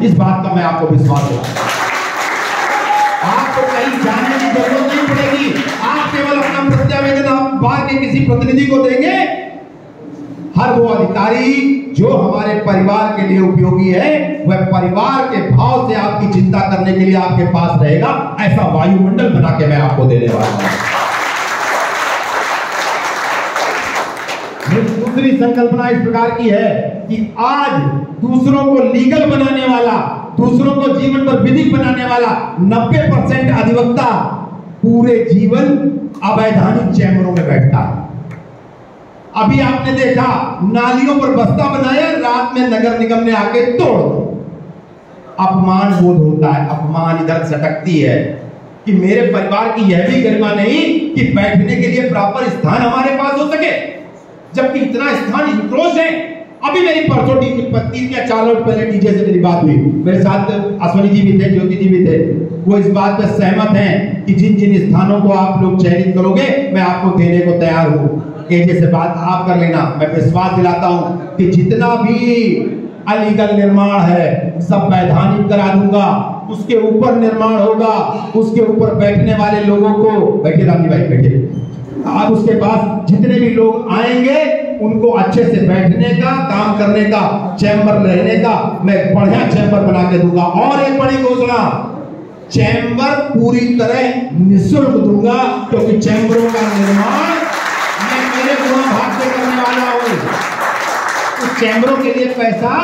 इस बात का मैं आपको विश्वास दिलाता हूं। आपको कहीं जाने की जरूरत नहीं पड़ेगी। आप केवल अपना प्रत्यावेदन आप बाहर के किसी प्रतिनिधि को देंगे। हर वो अधिकारी जो हमारे परिवार के लिए उपयोगी है, वह परिवार के भाव से आपकी चिंता करने के लिए आपके पास रहेगा। ऐसा वायुमंडल बना के मैं आपको देने वाला हूं। दूसरी संकल्पना इस प्रकार की है कि आज दूसरों को लीगल बनाने वाला, दूसरों को जीवन पर विधिक बनाने वाला 90% अधिवक्ता पूरे जीवन अवैधानिक चैम्बरों में बैठता है। अभी आपने देखा नालियों पर बस्ता बनाया, रात में नगर निगम ने आके तोड़ दिया। अपमान बोध होता है, अपमान इधर सटकती है कि मेरे परिवार की यह भी गरिमा नहीं कि बैठने के लिए प्रॉपर स्थान हमारे पास हो सके, जबकि इतना स्थान इंक्रोच है। अभी मेरी परसों 3 या 4 रोज पहले डीजे से मेरी बात हुई, मेरे साथ अश्वनी जी भी थे, ज्योति जी भी थे। वो इस बात पर सहमत हैं कि जिन जिन स्थानों को आप लोग चयनित करोगे मैं आपको देने को तैयार हूं। एजे से बात आप कर लेना। मैं विश्वास दिलाता हूं कि जितना भी अलीगल निर्माण है सब वैधानिक करा दूंगा। उसके ऊपर निर्माण होगा, उसके ऊपर बैठने वाले लोगों को, बैठे रामजी भाई बैठे, आप उसके पास जितने भी लोग आएंगे उनको अच्छे से बैठने का, काम करने का, चैम्बर रहने का मैं बढ़िया चैम्बर बना के दूंगा। और एक बड़ी घोषणा, चैम्बर पूरी तरह निःशुल्क दूंगा, क्योंकि चैम्बरों का निर्माण मैं मेरे गुणा भाग से करने वाला हूं। उस चैम्बरों के लिए पैसा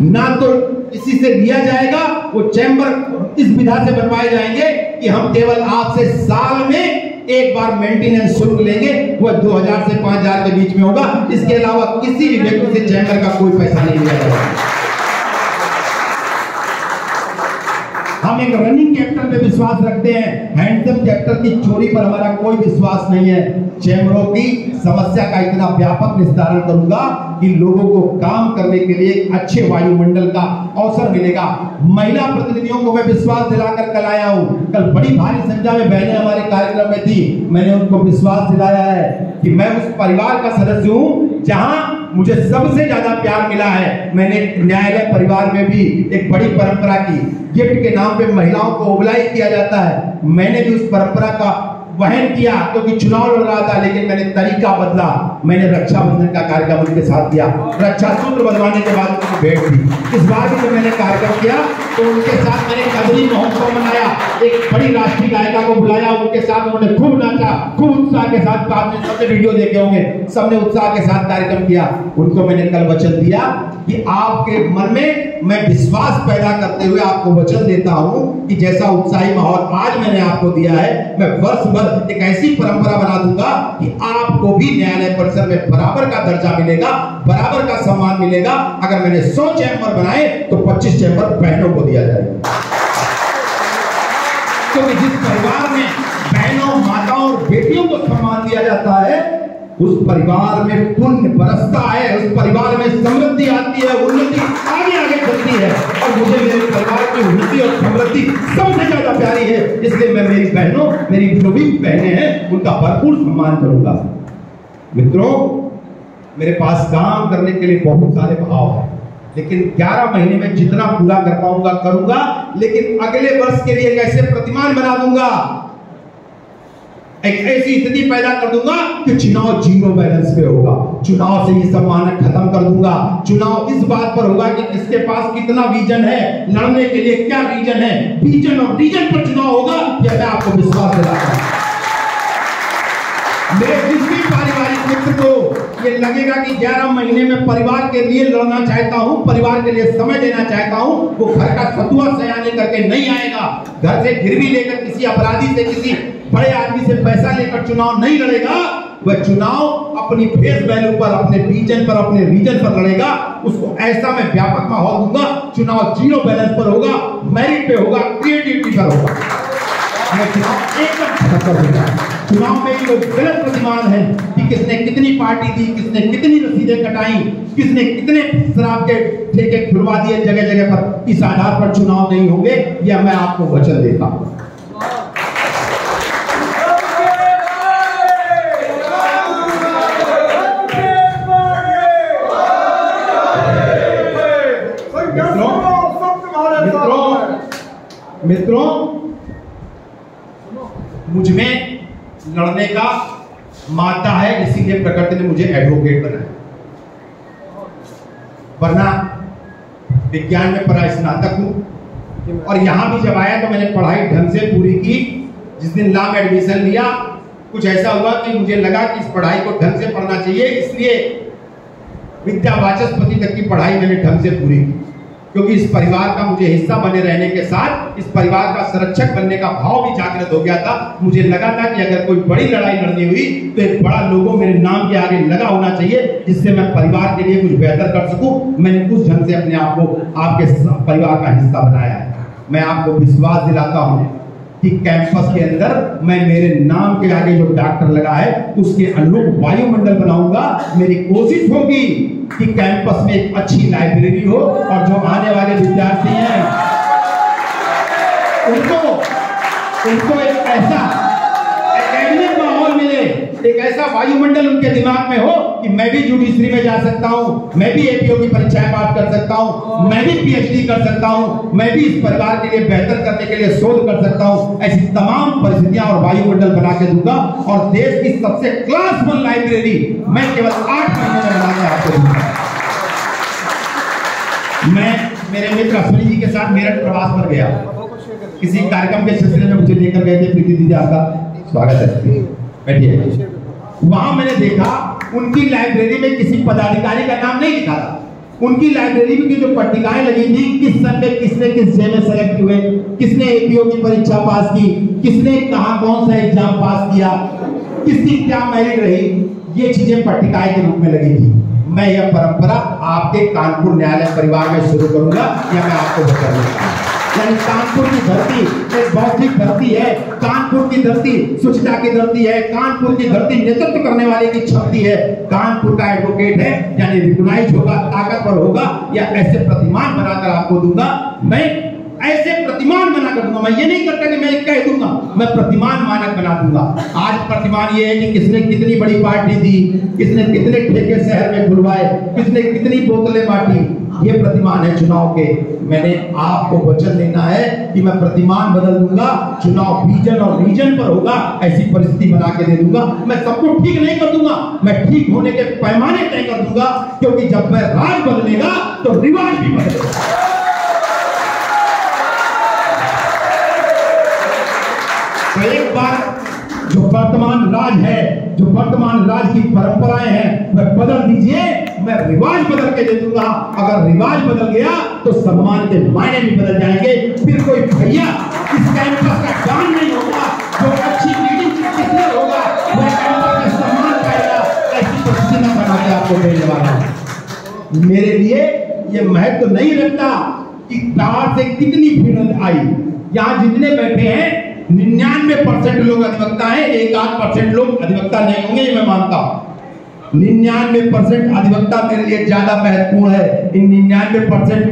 ना तो इसी से दिया जाएगा, वो चैम्बर इस विधा से बनवाए जाएंगे कि हम केवल आपसे साल में एक बार मेंटेनेंस शुल्क लेंगे, वह 2000 से 5000 के बीच में होगा। इसके अलावा किसी भी व्यक्ति से चैम्बर का कोई पैसा नहीं लिया जाएगा। हम एक रनिंग कैपिटल पे विश्वास रखते हैं, हैंडसम कैपिटल की चोरी पर हमारा कोई विश्वास नहीं है। चैम्बरों की समस्या का इतना व्यापक निस्तारण करूंगा कि लोगों को काम करने के लिए अच्छे वायुमंडल का अवसर मिलेगा। महिला प्रतिनिधियों को मैं विश्वास दिलाकर कल आया हूं। कल बड़ी भारी संख्या में बहनें हमारे कार्यक्रम में थी। मैंने उनको विश्वास दिलाया है कि मैं उस परिवार का सदस्य हूं जहां मुझे सबसे ज्यादा प्यार मिला है। मैंने न्यायालय परिवार में भी एक बड़ी परंपरा की, गिफ्ट के नाम पे महिलाओं को ओबलाइज किया जाता है। मैंने भी उस परंपरा का वहन किया, क्योंकि चुनाव लड़ रहा था, लेकिन मैंने तरीका बदला। मैंने रक्षाबंधन का कार्यक्रम उनके साथ किया, रक्षा सूत्र बंधवाने के बाद उनको भेंट दी। इस बार भी जब मैंने कार्यक्रम किया तो उनके साथ मैंने कजरी महोत्सव मनाया, एक बड़ी राष्ट्रीय गायिका को बुलाया, उनके साथ उन्होंने खूब नाचा, खूब उत्साह के साथ। आपने सबने वीडियो देखे होंगे, सबने उत्साह के साथ कार्यक्रम किया। उनको मैंने कल वचन दिया कि आपके मन में मैं विश्वास पैदा करते हुए आपको वचन देता हूं कि जैसा उत्साही माहौल आज मैंने आपको दिया है, मैं वर्ष भर एक ऐसी परंपरा बना दूंगा कि आपको भी न्यायालय परिसर में बराबर का दर्जा मिलेगा, बराबर का सम्मान मिलेगा। अगर मैंने 100 चैम्बर बनाए तो 25 चैम्बर बहनों को दिया जाएगा, क्योंकि जिस परिवार में बहनों, माताओं और बेटियों को सम्मान दिया जाता है उस परिवार में पुण्य बरसता है, उस परिवार में समृद्धि आती है, उन्नति आगे आगे चलती है। और मुझे मेरे परिवार की उन्नति और समृद्धि सबसे ज्यादा प्यारी है, इसलिए मैं मेरी बहनों, मेरी जो भी बहनें हैं उनका भरपूर सम्मान करूंगा। मित्रों, मेरे पास काम करने के लिए बहुत सारे भाव हैं, लेकिन 11 महीने में जितना पूरा कर पाऊंगा करूंगा, लेकिन अगले वर्ष के लिए एक ऐसे प्रतिमान बना दूंगा, एक ऐसी स्थिति पैदा कर दूंगा कि चुनाव 0 बैलेंस पे होगा। चुनाव से ये सब मानक खत्म कर दूंगा। चुनाव इस बात पर होगा कि किसके पास कितना विजन है, लड़ने के लिए क्या रीजन है, विजन और रीजन पर चुनाव होगा। यह मैं आपको विश्वास दिलाता हूं। मेरे जिस भी पारिवारिक मित्र को ये लगेगा कि 11 महीने में परिवार के लिए लड़ना चाहता हूं, परिवार के लिए समय देना चाहता हूं, वो घर का सतुआ सयाने करके नहीं आएगा। घर से गिरवी लेकर किसी अपराधी से, किसी बड़े आदमी से पैसा लेकर चुनाव नहीं लड़ेगा। वह चुनाव अपनी फेस वैल्यू पर, अपने विजन पर, अपने रीजन पर लड़ेगा। उसको ऐसा मैं व्यापक माहौल दूंगा। चुनाव 0 बैलेंस पर होगा, मेरिट पे होगा, क्रिएटिविटी पर होगा। मैं चुनाव एकदम खत्म कर दूंगा। चुनाव में जो गलत प्रतिमान है कि किसने कितनी पार्टी दी, किसने कितनी रसीदें कटाई, किसने कितने शराब के ठेके खुलवा दिए जगह जगह पर, इस आधार पर चुनाव नहीं होंगे। यह मैं आपको वचन देता हूं। मित्रों, मुझमें लड़ने का मादा है, इसीलिए प्रकृति ने मुझे एडवोकेट बनाया। वरना विज्ञान में पढ़ा, स्नातक हूं, और यहां भी जब आया तो मैंने पढ़ाई ढंग से पूरी की। जिस दिन लॉ में एडमिशन लिया, कुछ ऐसा हुआ कि मुझे लगा कि इस पढ़ाई को ढंग से पढ़ना चाहिए, इसलिए विद्या वाचस्पति तक की पढ़ाई मैंने ढंग से पूरी की। क्योंकि इस परिवार का मुझे हिस्सा बने रहने के साथ इस परिवार का संरक्षक बनने का भाव भी जागृत हो गया था। मुझे लगा था कि अगर कोई बड़ी लड़ाई लड़नी हुई तो एक बड़ा लोगो मेरे नाम के आगे लगा होना चाहिए, जिससे मैं परिवार के लिए कुछ बेहतर कर सकूं। मैंने उस ढंग से अपने आप को आपके परिवार का हिस्सा बनाया है। मैं आपको विश्वास दिलाता हूं कि कैंपस के अंदर मैं मेरे नाम के आगे जो डॉक्टर लगा है उसके अनुरूप वायुमंडल बनाऊंगा। मेरी कोशिश होगी कि कैंपस में एक अच्छी लाइब्रेरी हो और जो आने वाले विद्यार्थी हैं उनको एक ऐसा एकेडमिक माहौल मिले, एक ऐसा वायुमंडल उनके दिमाग में हो कि मैं भी जुडिशरी में जा सकता हूं, मैं भी एपीओ की परीक्षाएं पास कर सकता हूं, मैं भी पीएचडी कर सकता हूं, मैं भी इस परिवार के लिए बेहतर करने के लिए शोध कर सकता हूं। ऐसी तमाम परिस्थितियां और वायुमंडल बना के दूंगा और देश की सबसे क्लास 1 लाइब्रेरी मैं केवल 8 महीने में बना के आपको दूंगा। मैं मेरे मित्र अश्विनी जी के साथ मेरठ प्रवास पर गया, किसी कार्यक्रम के सिलसिले में मुझे लेकर गए थे। प्रीति दीदी, आपका स्वागत है, बैठिए। वहां मैंने देखा उनकी लाइब्रेरी में किसी पदाधिकारी का नाम नहीं लिखा था। उनकी लाइब्रेरी में की जो पट्टिकाएं लगी थी, किस सन में किसने किस जे में सेलेक्ट हुए, किसने एपीओ की परीक्षा पास की, किसने कहां कौन सा एग्जाम पास किया, किसकी क्या मेरिट रही, ये चीजें पट्टिकाएं के रूप में लगी थी। मैं यह परंपरा आपके कानपुर न्यायालय परिवार में शुरू करूंगा, यह मैं आपको बता दूंगा। यानी कानपुर की धरती एक बौद्धिक धरती है, कानपुर की धरती स्वच्छता की धरती है, कानपुर की धरती नेतृत्व करने वाले की शक्ति है। कानपुर का एडवोकेट है, यानी रिकॉग्नाइज होगा, ताकतवर होगा, या ऐसे प्रतिमान बनाकर आपको दूंगा। मैं ऐसे प्रतिमान बना कर दूंगा। मैं ये नहीं करता कि मैं कह दूंगा, मैं प्रतिमान मानक बना दूंगा। आज प्रतिमान ये है कि किसने कितनी बड़ी पार्टी दी, किसने कितने ठेके शहर में खुलवाए, किसने कितनी बोतलें बांटी, ये प्रतिमान है चुनाव के। मैंने आपको वचन देना है कि मैं प्रतिमान बदल दूंगा। चुनाव विजन और रीजन पर होगा, ऐसी परिस्थिति बना के दे दूंगा। मैं सबको ठीक नहीं कर दूंगा, मैं ठीक होने के पैमाने तय कर दूंगा, क्योंकि जब मैं राज बदलेगा तो रिवाज भी बदलेगा। तो एक बार जो वर्तमान राज है, जो वर्तमान राज की परंपराएं हैं, वह बदल दीजिए, मैं रिवाज बदल के दे दूंगा। अगर रिवाज बदल गया तो सम्मान के मायने भी बदल जाएंगे। फिर कोई भैया इस कैंपस का जान नहीं होगा, जो अच्छी मीटिंग किसने होगा वह कैंपस का सम्मान पाएगा। ऐसी परिस्थिति न बना के आपको देने वाला हूं। मेरे लिए ये महत्व नहीं रखता कि कार से कितनी भीड़ आई। यहाँ जितने बैठे हैं 99% लोग अधिवक्ता हैं, 1-8% लोग अधिवक्ता नहीं होंगे, ये मैं मानता हूं। 99% अधिवक्ता मेरे लिए ज्यादा महत्वपूर्ण है। इन 99% के